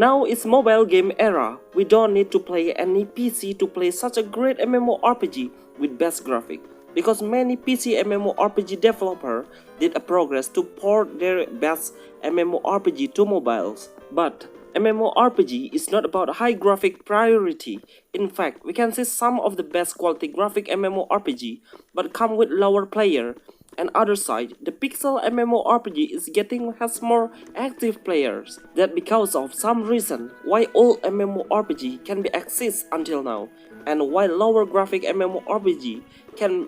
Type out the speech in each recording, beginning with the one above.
Now it's mobile game era. We don't need to play any PC to play such a great MMORPG with best graphic, because many PC MMORPG developers did a progress to port their best MMORPG to mobiles. But MMORPG is not about high graphic priority. In fact, we can see some of the best quality graphic MMORPG but come with lower player. And other side, the Pixel MMORPG is has more active players. That because of some reason why all MMORPG can be accessed until now, and why lower graphic MMORPG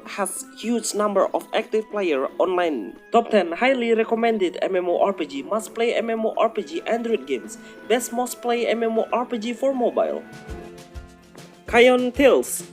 has huge number of active player online. Top 10 highly recommended MMORPG must play MMORPG Android games. Best most play MMORPG for mobile. KAION Tales.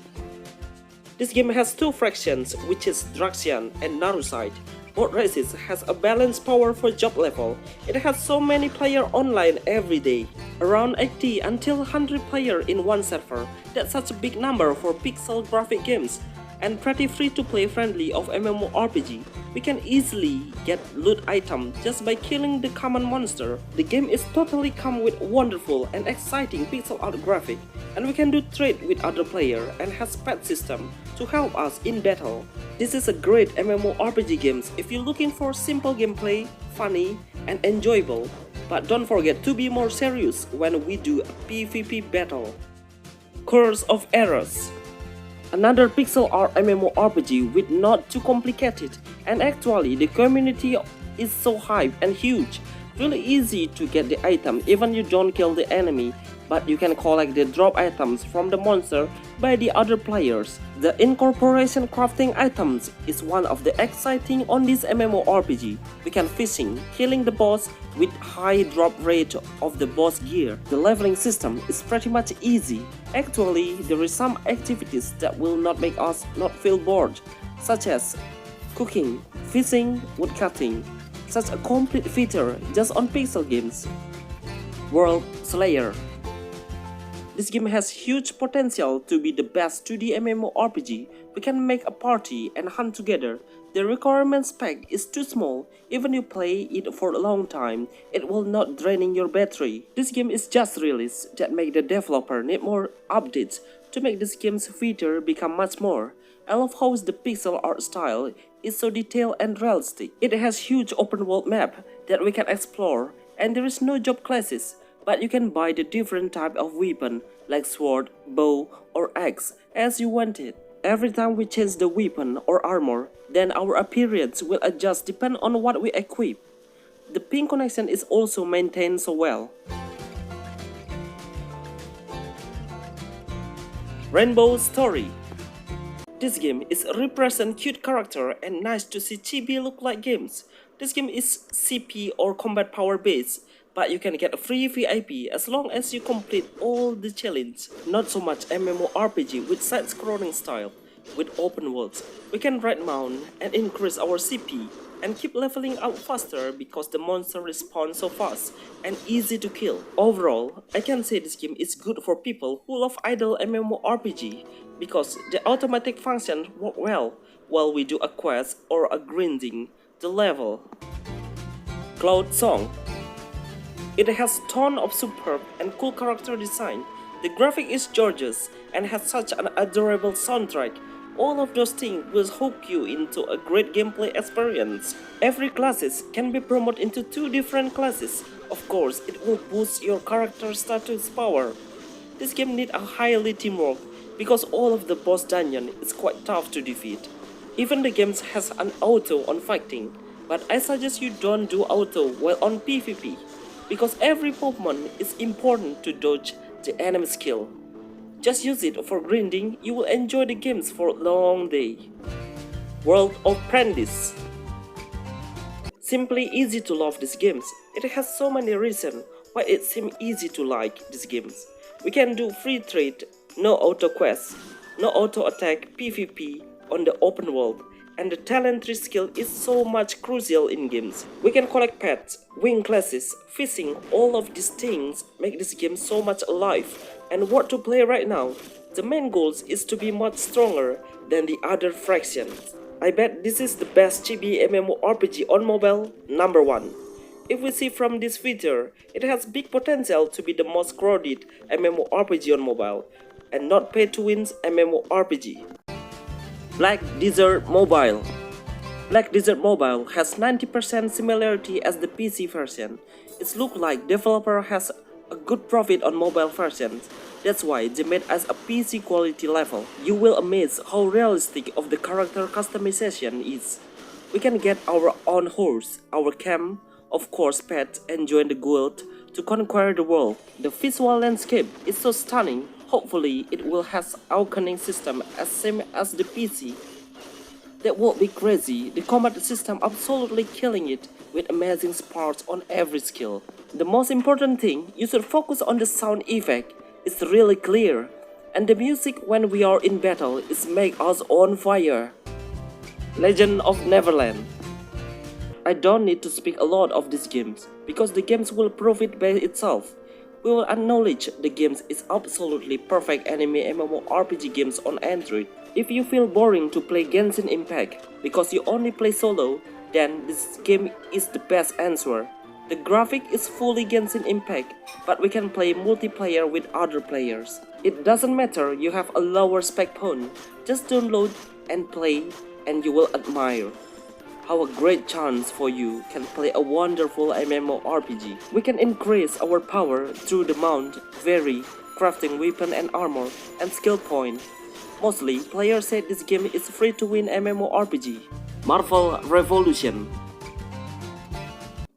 This game has two factions, which is Draxian and Naruside. Both races has a balanced power for job level. It has so many players online every day. Around 80 until 100 players in one server. That's such a big number for pixel graphic games. And pretty free to play friendly of MMORPG. We can easily get loot item just by killing the common monster. The game is totally come with wonderful and exciting pixel art graphic, and we can do trade with other player and has pet system to help us in battle. This is a great MMORPG games if you're looking for simple gameplay, funny and enjoyable. But don't forget to be more serious when we do a PvP battle. Curse of AROS. Another pixel art MMORPG with not too complicated, and actually the community is so hype and huge. Really easy to get the item even you don't kill the enemy, but you can collect the drop items from the monster by the other players. The incorporation crafting items is one of the exciting on this MMORPG. We can fishing, killing the boss with high drop rate of the boss gear. The leveling system is pretty much easy. Actually, there is some activities that will not make us not feel bored, such as cooking, fishing, woodcutting. Such a complete feature just on pixel games. World Slayer. This game has huge potential to be the best 2D MMORPG. We can make a party and hunt together. The requirement spec is too small. Even you play it for a long time, it will not draining your battery. This game is just released that make the developer need more updates to make this game's feature become much more. I love how the pixel art style is so detailed and realistic. It has huge open world map that we can explore, and there is no job classes, but you can buy the different type of weapon like sword, bow or axe as you want it. Every time we change the weapon or armor, then our appearance will adjust depend on what we equip. The ping connection is also maintained so well. Rainbow Story. This game is represent cute character and nice to see chibi look like games. This game is CP or combat power based, but you can get a free VIP as long as you complete all the challenge. Not so much MMORPG with side-scrolling style. With open worlds, we can ride mount and increase our CP and keep leveling up faster because the monster respawn so fast and easy to kill. Overall, I can say this game is good for people who love idle MMORPG because the automatic functions work well while we do a quest or a grinding the level. Cloud Song. It has ton of superb and cool character design. The graphic is gorgeous and has such an adorable soundtrack. All of those things will hook you into a great gameplay experience. Every classes can be promoted into 2 different classes. Of course, it will boost your character status power. This game needs a highly teamwork because all of the boss dungeon is quite tough to defeat. Even the game has an auto on fighting, but I suggest you don't do auto while on PvP because every movement is important to dodge the enemy skill. Just use it for grinding, you will enjoy the games for a long day. World of Prandis. Simply easy to love these games. It has so many reasons why it seems easy to like these games. We can do free trade, no auto quest, no auto attack PvP on the open world, and the talent tree skill is so much crucial in games. We can collect pets, win classes, fishing, all of these things make this game so much alive and worth to play right now. The main goal is to be much stronger than the other factions. I bet this is the best chibi MMORPG on mobile. Number 1. If we see from this feature, it has big potential to be the most crowded MMORPG on mobile, and not pay-to-win MMORPG. Black Desert Mobile. Black Desert Mobile has 90% similarity as the PC version. It looks like developer has a good profit on mobile versions. That's why they made as a PC quality level. You will amaze how realistic of the character customization is. We can get our own horse, our camp, of course pets, and join the guild to conquer the world. The visual landscape is so stunning. Hopefully it will have awakening system as same as the PC. That would be crazy. The combat system absolutely killing it with amazing sparks on every skill. The most important thing, you should focus on the sound effect. It's really clear. And the music when we are in battle is make us on fire. Legend of Neverland. I don't need to speak a lot of these games, because the games will prove it by itself. We will acknowledge the games is absolutely perfect anime MMORPG games on Android. If you feel boring to play Genshin Impact because you only play solo, then this game is the best answer. The graphic is fully Genshin Impact, but we can play multiplayer with other players. It doesn't matter you have a lower spec phone, just download and play and you will admire how a great chance for you can play a wonderful MMORPG. We can increase our power through the mount, vary, crafting weapon and armor, and skill point. Mostly, players say this game is free to win MMORPG. Marvel Revolution.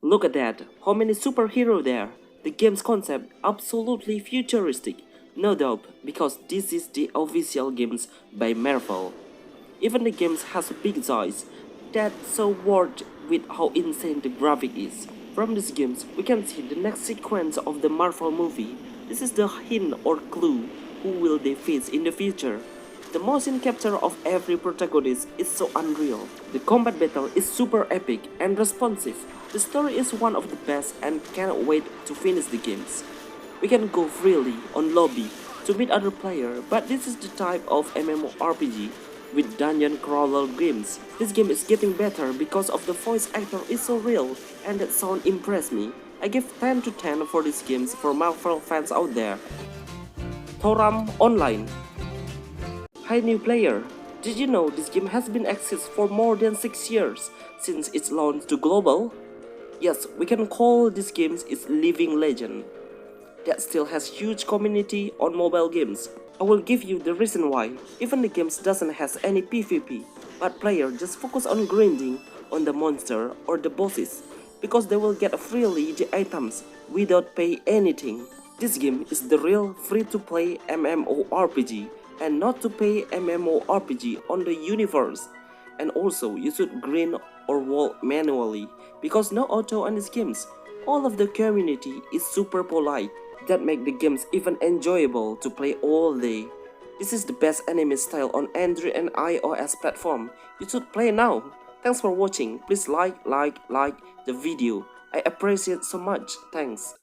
Look at that, how many superheroes there. The game's concept absolutely futuristic. No doubt, because this is the official games by Marvel. Even the games has a big size. That's so worth with how insane the graphic is. From these games, we can see the next sequence of the Marvel movie. This is the hint or clue who will they face in the future. The motion capture of every protagonist is so unreal. The combat battle is super epic and responsive. The story is one of the best and cannot wait to finish the games. We can go freely on lobby to meet other players, but this is the type of MMORPG with dungeon crawler games. This game is getting better because of the voice actor is so real and that sound impressed me. I give 10 to 10 for these games for Marvel fans out there. TORAM Online. Hi new player, did you know this game has been exist for more than 6 years since its launch to global? Yes, we can call this game is living legend that still has huge community on mobile games. I will give you the reason why. Even the games doesn't has any PvP, but player just focus on grinding on the monster or the bosses, because they will get freely the items without pay anything. This game is the real free-to-play MMORPG and not to pay MMORPG on the universe. And also you should grind or wall manually, because no auto on these games. All of the community is super polite. That make the games even enjoyable to play all day. This is the best anime style on Android and iOS platform. You should play now. Thanks for watching. Please like the video. I appreciate so much. Thanks.